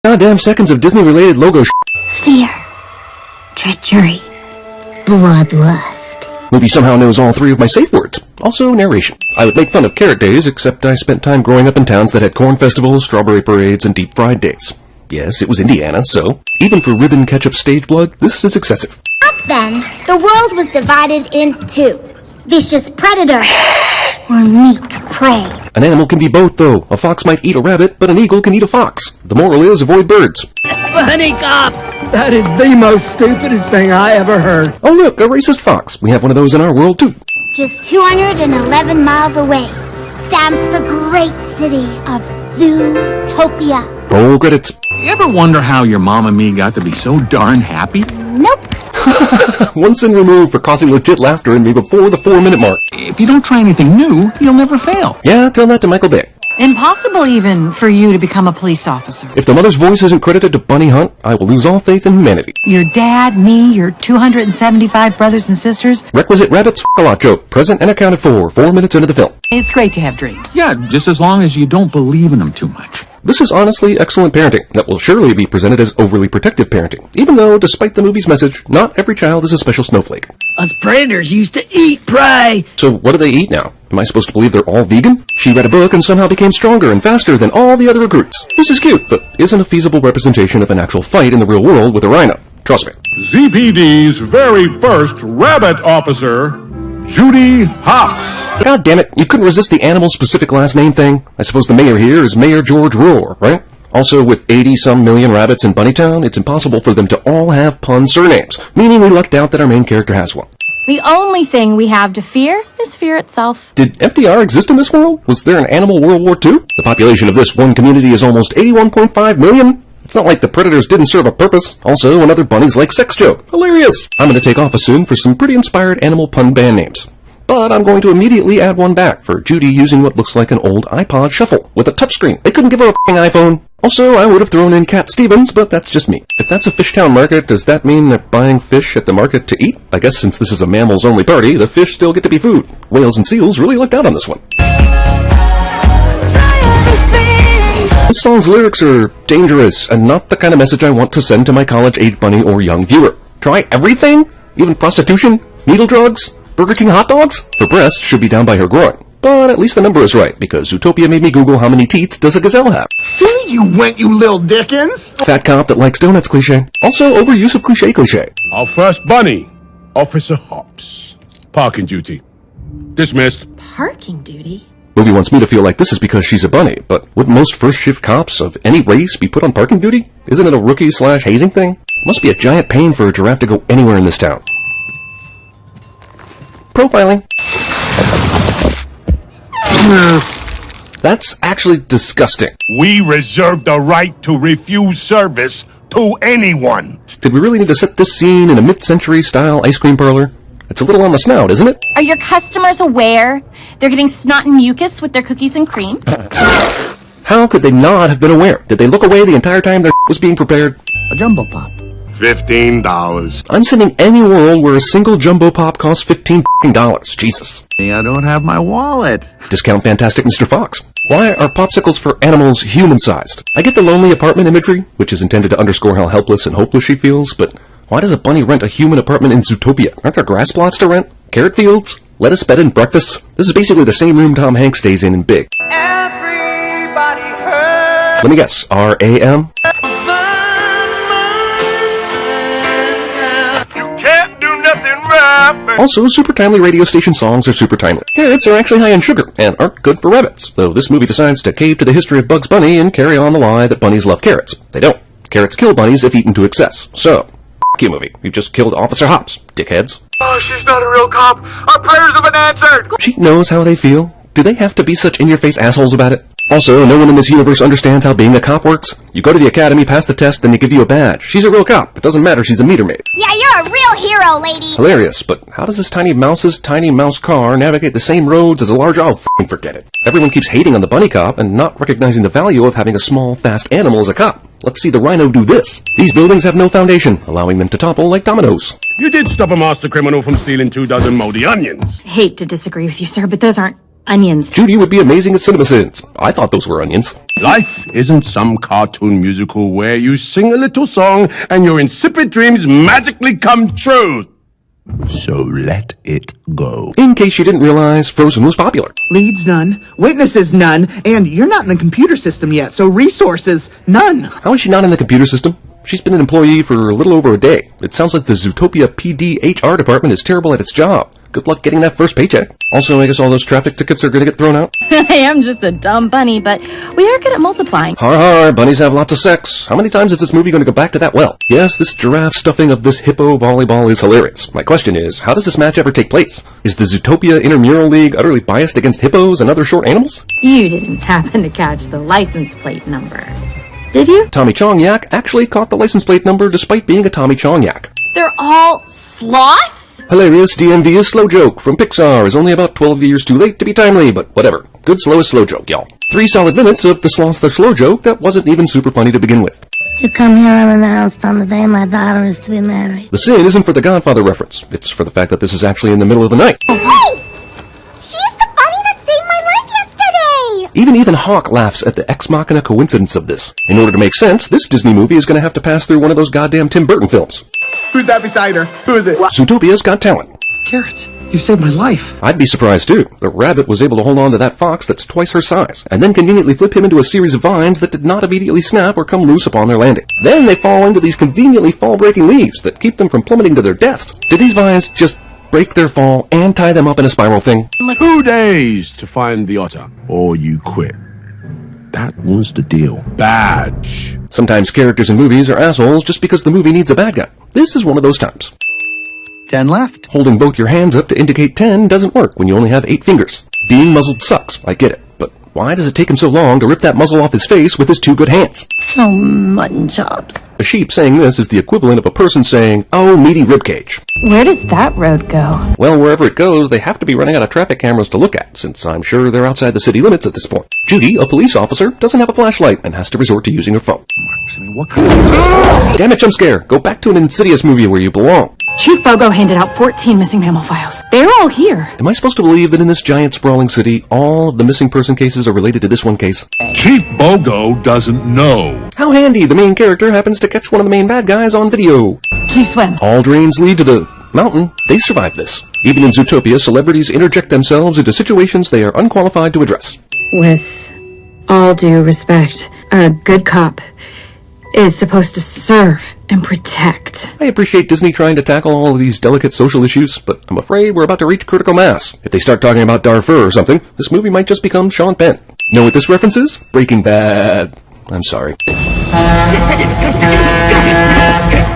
goddamn seconds of Disney-related logo Fear. Treachery. Bloodlust. Movie somehow knows all three of my safe words. Also, narration. I would make fun of Carrot Days, except I spent time growing up in towns that had corn festivals, strawberry parades, and deep-fried days. Yes, it was Indiana, so even for ribbon ketchup stage blood, this is excessive. Back then, the world was divided in two. Vicious predator or meek prey. An animal can be both, though. A fox might eat a rabbit, but an eagle can eat a fox. The moral is avoid birds. Bunny cop! That is the most stupidest thing I ever heard. Oh look, a racist fox. We have one of those in our world, too. Just 211 miles away stands the great city of Zootopia. Roll credits. You ever wonder how your mom and me got to be so darn happy? Nope. One sin removed for causing legit laughter in me before the 4-minute mark. If you don't try anything new, you'll never fail. Yeah, tell that to Michael Bay. Impossible even for you to become a police officer. If the mother's voice isn't credited to Bunny Hunt, I will lose all faith in humanity. Your dad, me, your 275 brothers and sisters. Requisite rabbits f*** a lot joke. Present and accounted for. 4 minutes into the film. It's great to have dreams. Yeah, just as long as you don't believe in them too much. This is honestly excellent parenting that will surely be presented as overly protective parenting, even though, despite the movie's message, not every child is a special snowflake. Us predators used to eat prey. So what do they eat now? Am I supposed to believe they're all vegan? She read a book and somehow became stronger and faster than all the other recruits. This is cute, but isn't a feasible representation of an actual fight in the real world with a rhino. Trust me. ZPD's very first rabbit officer, Judy Hopps. God damn it, you couldn't resist the animal-specific last name thing? I suppose the mayor here is Mayor George Roar, right? Also, with 80-some million rabbits in Bunnytown, it's impossible for them to all have pun surnames, meaning we lucked out that our main character has one. The only thing we have to fear is fear itself. Did FDR exist in this world? Was there an animal World War II? The population of this one community is almost 81.5 million. It's not like the predators didn't serve a purpose. Also, another bunny's like sex joke. Hilarious! I'm gonna take off soon for some pretty inspired animal pun band names. But I'm going to immediately add one back for Judy using what looks like an old iPod Shuffle with a touchscreen. They couldn't give her a f***ing iPhone. Also, I would have thrown in Cat Stevens, but that's just me. If that's a Fishtown market, does that mean they're buying fish at the market to eat? I guess since this is a mammals-only party, the fish still get to be food. Whales and seals really lucked out on this one. This song's lyrics are dangerous, and not the kind of message I want to send to my college-age bunny or young viewer. Try everything? Even prostitution? Needle drugs? Burger King hot dogs? Her breast should be down by her groin. But at least the number is right, because Zootopia made me Google how many teats does a gazelle have. You went, you little dickens! Fat cop that likes donuts cliche. Also, overuse of cliche. Our first bunny, Officer Hopps. Parking duty. Dismissed. Parking duty? Movie wants me to feel like this is because she's a bunny, but wouldn't most first-shift cops of any race be put on parking duty? Isn't it a rookie/hazing thing? Must be a giant pain for a giraffe to go anywhere in this town. Profiling. That's actually disgusting. We reserve the right to refuse service to anyone. Did we really need to set this scene in a mid-century style ice cream parlor? It's a little on the snout, isn't it? Are your customers aware they're getting snot and mucus with their cookies and cream? How could they not have been aware? Did they look away the entire time their was being prepared? A jumbo pop. $15. I'm sending any world where a single jumbo pop costs $15. Jesus. I don't have my wallet. Discount Fantastic Mr. Fox. Why are popsicles for animals human-sized? I get the lonely apartment imagery, which is intended to underscore how helpless and hopeless she feels, but why does a bunny rent a human apartment in Zootopia? Aren't there grass plots to rent? Carrot fields? Lettuce bed and breakfasts? This is basically the same room Tom Hanks stays in Big. Everybody hurt. Let me guess, R-A-M? Also, super timely radio station songs are super timely. Carrots are actually high in sugar, and aren't good for rabbits, though this movie decides to cave to the history of Bugs Bunny and carry on the lie that bunnies love carrots. They don't. Carrots kill bunnies if eaten to excess. So, f*** you movie. You just killed Officer Hopps, dickheads. Oh, she's not a real cop. Our prayers have been answered. She knows how they feel. Do they have to be such in-your-face assholes about it? Also, no one in this universe understands how being a cop works. You go to the academy, pass the test, then they give you a badge. She's a real cop. It doesn't matter, she's a meter maid. Yeah, you're a real hero, lady. Hilarious, but how does this tiny mouse's tiny mouse car navigate the same roads as a large... Oh, f***ing forget it. Everyone keeps hating on the bunny cop and not recognizing the value of having a small, fast animal as a cop. Let's see the rhino do this. These buildings have no foundation, allowing them to topple like dominoes. You did stop a master criminal from stealing 24 moldy onions. Hate to disagree with you, sir, but those aren't Onions. Judy would be amazing at CinemaSins. I thought those were onions. Life isn't some cartoon musical where you sing a little song and your insipid dreams magically come true. So let it go. In case you didn't realize, Frozen was popular. Leads none, witnesses none, and you're not in the computer system yet, so resources none. How is she not in the computer system? She's been an employee for a little over a day. It sounds like the Zootopia PD HR department is terrible at its job. Good luck getting that first paycheck. Also, I guess all those traffic tickets are going to get thrown out. I am just a dumb bunny, but we are good at multiplying. Har har, bunnies have lots of sex. How many times is this movie going to go back to that well? Yes, this giraffe stuffing of this hippo volleyball is hilarious. My question is, how does this match ever take place? Is the Zootopia Intramural League utterly biased against hippos and other short animals? You didn't happen to catch the license plate number, did you? Tommy Chong Yak actually caught the license plate number despite being a Tommy Chong Yak. They're all sloths? Hilarious DMV is slow joke from Pixar is only about 12 years too late to be timely, but whatever. Good slow is slow joke, y'all. 3 solid minutes of the sloth the slow joke that wasn't even super funny to begin with. You come here unannounced on the day my daughter is to be married. The sin isn't for the Godfather reference. It's for the fact that this is actually in the middle of the night. Wait! She's the bunny that saved my life yesterday! Even Ethan Hawke laughs at the ex machina coincidence of this. In order to make sense, this Disney movie is going to have to pass through one of those goddamn Tim Burton films. Who's that beside her? Who is it? Zootopia's Got Talent. Carrots, you saved my life. I'd be surprised too. The rabbit was able to hold on to that fox that's twice her size, and then conveniently flip him into a series of vines that did not immediately snap or come loose upon their landing. Then they fall into these conveniently fall-breaking leaves that keep them from plummeting to their deaths. Did these vines just break their fall and tie them up in a spiral thing? 2 days to find the otter, or you quit. That was the deal. Badge. Sometimes characters in movies are assholes just because the movie needs a bad guy. This is one of those times. 10 left. Holding both your hands up to indicate 10 doesn't work when you only have 8 fingers. Being muzzled sucks, I get it. But why does it take him so long to rip that muzzle off his face with his 2 good hands? Oh, mutton chops. A sheep saying this is the equivalent of a person saying, oh, meaty ribcage. Where does that road go? Well, wherever it goes, they have to be running out of traffic cameras to look at, since I'm sure they're outside the city limits at this point. Judy, a police officer, doesn't have a flashlight and has to resort to using her phone. What kind of... Damn it, jump scare! Go back to an Insidious movie where you belong. Chief Bogo handed out 14 missing mammal files. They're all here. Am I supposed to believe that in this giant sprawling city, all of the missing person cases are related to this one case? Chief Bogo doesn't know. How handy, the main character happens to catch one of the main bad guys on video. Can you swim? All drains lead to the mountain. They survive this. Even in Zootopia, celebrities interject themselves into situations they are unqualified to address. With all due respect, a good cop is supposed to serve and protect. I appreciate Disney trying to tackle all of these delicate social issues, but I'm afraid we're about to reach critical mass. If they start talking about Darfur or something, this movie might just become Sean Penn. Know what this reference is? Breaking Bad. I'm sorry.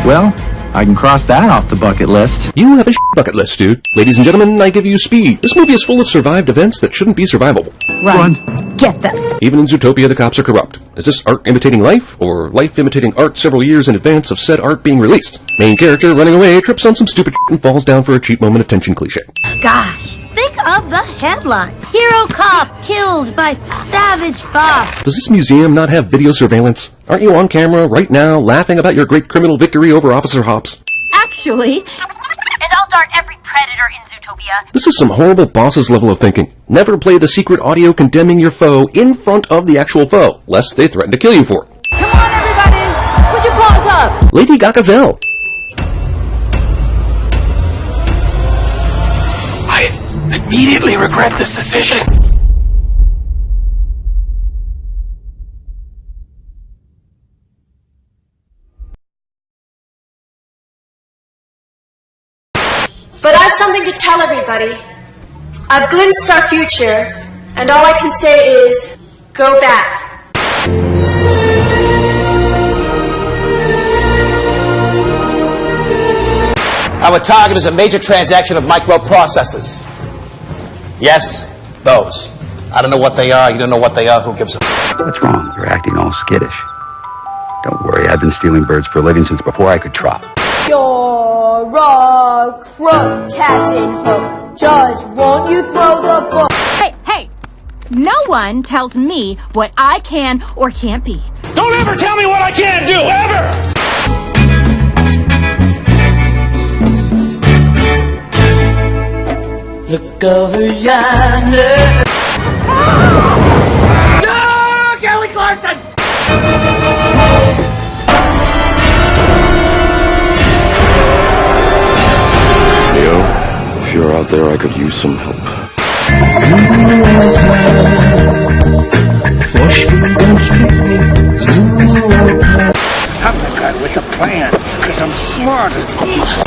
Well, I can cross that off the bucket list. You have a bucket list, dude. Ladies and gentlemen, I give you Speed. This movie is full of survived events that shouldn't be survivable. Run. Get them. Even in Zootopia, the cops are corrupt. Is this art imitating life, or life imitating art several years in advance of said art being released? Main character running away trips on some stupid and falls down for a cheap moment of tension cliche. Gosh, think of the headline. Hero cop killed by savage fox. Does this museum not have video surveillance? Aren't you on camera right now laughing about your great criminal victory over Officer Hops? Actually, and I'll dart every predator in Zootopia. This is some horrible boss's level of thinking. Never play the secret audio condemning your foe in front of the actual foe, lest they threaten to kill you for it. Come on, everybody, put your paws up. Lady Gagazelle. I immediately regret this decision. But I've something to tell everybody. I've glimpsed our future, and all I can say is, go back. Our target is a major transaction of microprocessors. Yes, those. I don't know what they are, you don't know what they are, who gives a f***? What's wrong? You're acting all skittish. Don't worry, I've been stealing birds for a living since before I could trot. You're a crook, Captain Hook. Judge, won't you throw the book? Hey! No one tells me what I can or can't be. Don't ever tell me what I can't do, ever! Look over yonder. If you're out there, I could use some help. I'm the guy with the plan, because I'm smarter than you.